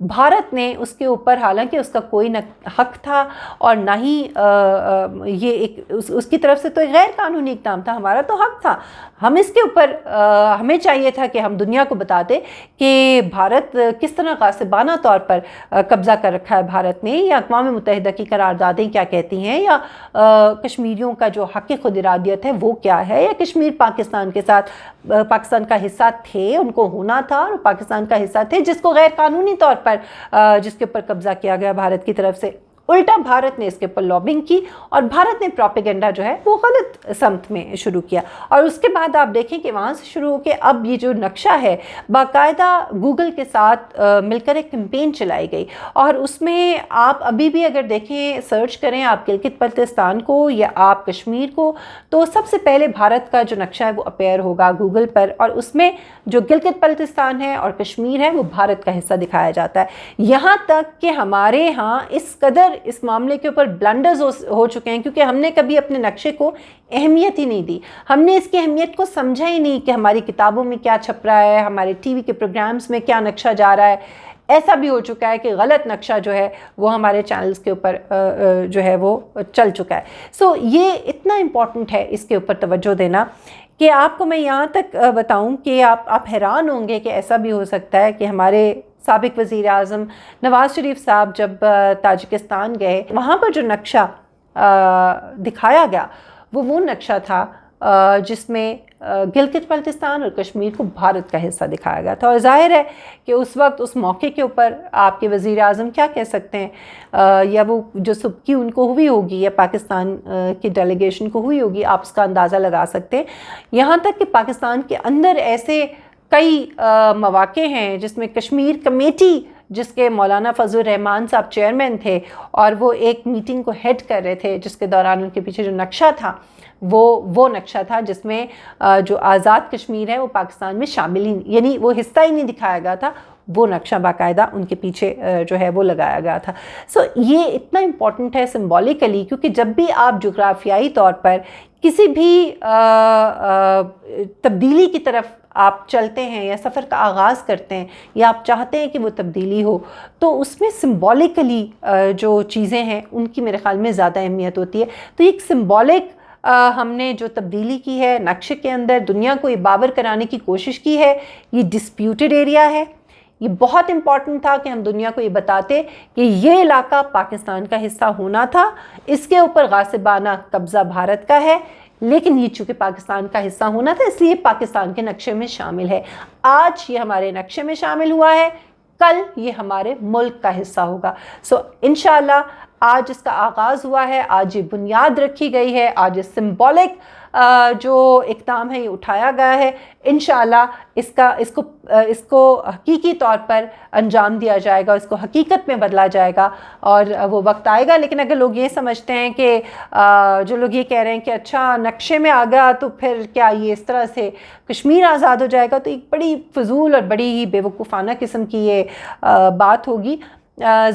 بھارت نے اس کے اوپر، حالانکہ اس کا کوئی نہ حق تھا اور نہ ہی یہ ایک اس کی طرف سے تو ایک غیر قانونی اقدام تھا، ہمارا تو حق تھا، ہم اس کے اوپر ہمیں چاہیے تھا کہ ہم دنیا کو بتاتے کہ بھارت کس طرح غاصبانہ طور پر قبضہ کر رکھا ہے بھارت نے، یا اقوام متحدہ کی قراردادیں کیا کہتی ہیں، یا کشمیریوں کا جو حق خود ارادیت ہے وہ کیا ہے، یا کشمیر پاکستان کے ساتھ پاکستان کا حصہ تھے، ان کو ہونا تھا اور پاکستان کا حصہ تھے، جس کو غیر قانونی طور پر جس کے اوپر قبضہ کیا گیا بھارت کی طرف سے۔ الٹا بھارت نے اس کے اوپر لابنگ کی اور بھارت نے پروپیگنڈا جو ہے وہ غلط سمت میں شروع کیا، اور اس کے بعد آپ دیکھیں کہ وہاں سے شروع ہو کے اب یہ جو نقشہ ہے باقاعدہ گوگل کے ساتھ مل کر ایک کمپین چلائی گئی، اور اس میں آپ ابھی بھی اگر دیکھیں، سرچ کریں آپ گلگت بلتستان کو یا آپ کشمیر کو، تو سب سے پہلے بھارت کا جو نقشہ ہے وہ اپیئر ہوگا گوگل پر، اور اس میں جو گلگت بلتستان ہے اور کشمیر ہے وہ بھارت کا حصہ دکھایا جاتا ہے، یہاں تک کہ ہمارے ہاں اس قدر اس معاملے کے اوپر بلنڈرز ہو چکے ہیں، کیونکہ ہم نے کبھی اپنے نقشے کو اہمیت ہی نہیں دی، ہم نے اس کی اہمیت کو سمجھا ہی نہیں کہ ہماری کتابوں میں کیا چھپ رہا ہے، ہمارے ٹی وی کے پروگرامز میں کیا نقشہ جا رہا ہے۔ ایسا بھی ہو چکا ہے کہ غلط نقشہ جو ہے وہ ہمارے چینلز کے اوپر جو ہے وہ چل چکا ہے۔ سو یہ اتنا امپورٹنٹ ہے اس کے اوپر توجہ دینا کہ آپ کو میں یہاں تک بتاؤں کہ آپ حیران ہوں گے کہ ایسا بھی ہو سکتا ہے کہ ہمارے سابق وزیر اعظم نواز شریف صاحب جب تاجکستان گئے، وہاں پر جو نقشہ دکھایا گیا وہ نقشہ تھا جس میں گلگت بلتستان اور کشمیر کو بھارت کا حصہ دکھایا گیا تھا، اور ظاہر ہے کہ اس وقت اس موقع کے اوپر آپ کے وزیر اعظم کیا کہہ سکتے ہیں، یا وہ جو سبکی ان کو ہوئی ہوگی یا پاکستان کی ڈیلیگیشن کو ہوئی ہوگی، آپ اس کا اندازہ لگا سکتے ہیں۔ یہاں تک کہ پاکستان کے اندر ایسے کئی مواقع ہیں جس میں کشمیر کمیٹی، جس کے مولانا فضل الرحمان صاحب چیئرمین تھے، اور وہ ایک میٹنگ کو ہیڈ کر رہے تھے، جس کے دوران ان کے پیچھے جو نقشہ تھا وہ نقشہ تھا جس میں جو آزاد کشمیر ہے وہ پاکستان میں شامل ہی، یعنی وہ حصہ ہی نہیں دکھایا گیا تھا، وہ نقشہ باقاعدہ ان کے پیچھے جو ہے وہ لگایا گیا تھا۔ سو یہ اتنا امپورٹنٹ ہے سمبولیکلی، کیونکہ جب بھی آپ جغرافیائی طور پر کسی بھی تبدیلی کی طرف آپ چلتے ہیں یا سفر کا آغاز کرتے ہیں یا آپ چاہتے ہیں کہ وہ تبدیلی ہو، تو اس میں سمبولیکلی جو چیزیں ہیں ان کی میرے خیال میں زیادہ اہمیت ہوتی ہے۔ تو ایک سمبولک ہم نے جو تبدیلی کی ہے نقشے کے اندر، دنیا کو یہ باور کرانے کی کوشش کی ہے، یہ ڈسپیوٹڈ ایریا ہے، یہ بہت امپورٹنٹ تھا کہ ہم دنیا کو یہ بتاتے کہ یہ علاقہ پاکستان کا حصہ ہونا تھا، اس کے اوپر غاصبانہ قبضہ بھارت کا ہے، لیکن یہ چونکہ پاکستان کا حصہ ہونا تھا اس لیے پاکستان کے نقشے میں شامل ہے۔ آج یہ ہمارے نقشے میں شامل ہوا ہے، کل یہ ہمارے ملک کا حصہ ہوگا۔ سو انشاءاللہ آج اس کا آغاز ہوا ہے، آج یہ بنیاد رکھی گئی ہے، آج یہ سمبولک جو اقدام ہے یہ اٹھایا گیا ہے، انشاءاللہ اس کو حقیقی طور پر انجام دیا جائے گا، اس کو حقیقت میں بدلا جائے گا، اور وہ وقت آئے گا۔ لیکن اگر لوگ یہ سمجھتے ہیں کہ جو لوگ یہ کہہ رہے ہیں کہ اچھا نقشے میں آ گیا تو پھر کیا یہ اس طرح سے کشمیر آزاد ہو جائے گا، تو ایک بڑی فضول اور بڑی ہی بے وقوفانہ قسم کی یہ بات ہوگی۔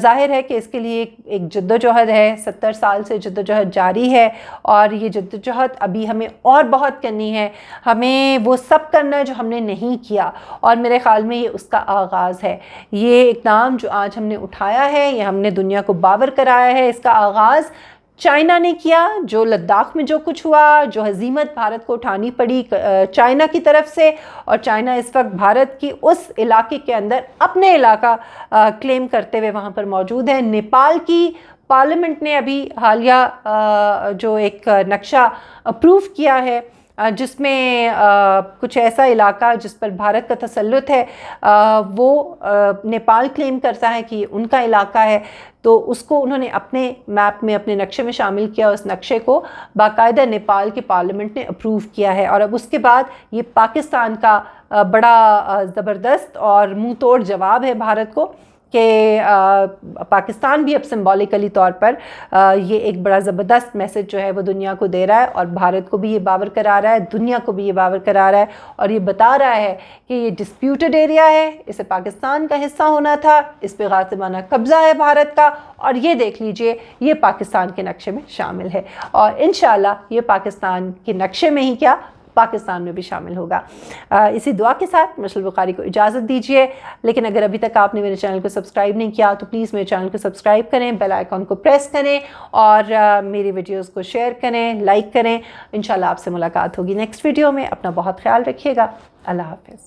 ظاہر ہے کہ اس کے لیے ایک جدوجہد ہے، 70 سال سے جدوجہد جاری ہے، اور یہ جدوجہد ابھی ہمیں اور بہت کرنی ہے، ہمیں وہ سب کرنا ہے جو ہم نے نہیں کیا، اور میرے خیال میں یہ اس کا آغاز ہے۔ یہ اقدام جو آج ہم نے اٹھایا ہے، یہ ہم نے دنیا کو باور کرایا ہے، اس کا آغاز چائنا نے کیا۔ جو لداخ میں جو کچھ ہوا، جو ہزیمت بھارت کو اٹھانی پڑی چائنا کی طرف سے، اور چائنا اس وقت بھارت کی اس علاقے کے اندر اپنے علاقہ کلیم کرتے ہوئے وہاں پر موجود ہے۔ نیپال کی پارلیمنٹ نے ابھی حالیہ جو ایک نقشہ اپروو کیا ہے، جس میں کچھ ایسا علاقہ جس پر بھارت کا تسلط ہے وہ نیپال کلیم کرتا ہے کہ یہ ان کا علاقہ ہے، تو اس کو انہوں نے اپنے میپ میں اپنے نقشے میں شامل کیا، اس نقشے کو باقاعدہ نیپال کے پارلیمنٹ نے اپروو کیا ہے، اور اب اس کے بعد یہ پاکستان کا بڑا زبردست اور منہ توڑ جواب ہے بھارت کو کہ پاکستان بھی اب سمبولیکلی طور پر یہ ایک بڑا زبردست میسج جو ہے وہ دنیا کو دے رہا ہے، اور بھارت کو بھی یہ باور کرا رہا ہے، دنیا کو بھی یہ باور کرا رہا ہے، اور یہ بتا رہا ہے کہ یہ ڈسپیوٹڈ ایریا ہے، اسے پاکستان کا حصہ ہونا تھا، اس پہ غاصبانہ قبضہ ہے بھارت کا، اور یہ دیکھ لیجئے یہ پاکستان کے نقشے میں شامل ہے، اور انشاءاللہ یہ پاکستان کے نقشے میں ہی کیا پاکستان میں بھی شامل ہوگا۔ اسی دعا کے ساتھ مشعل بخاری کو اجازت دیجیے، لیکن اگر ابھی تک آپ نے میرے چینل کو سبسکرائب نہیں کیا تو پلیز میرے چینل کو سبسکرائب کریں، بیل آئیکن کو پریس کریں اور میری ویڈیوز کو شیئر کریں، لائک کریں۔ انشاءاللہ آپ سے ملاقات ہوگی نیکسٹ ویڈیو میں۔ اپنا بہت خیال رکھیے گا۔ اللہ حافظ۔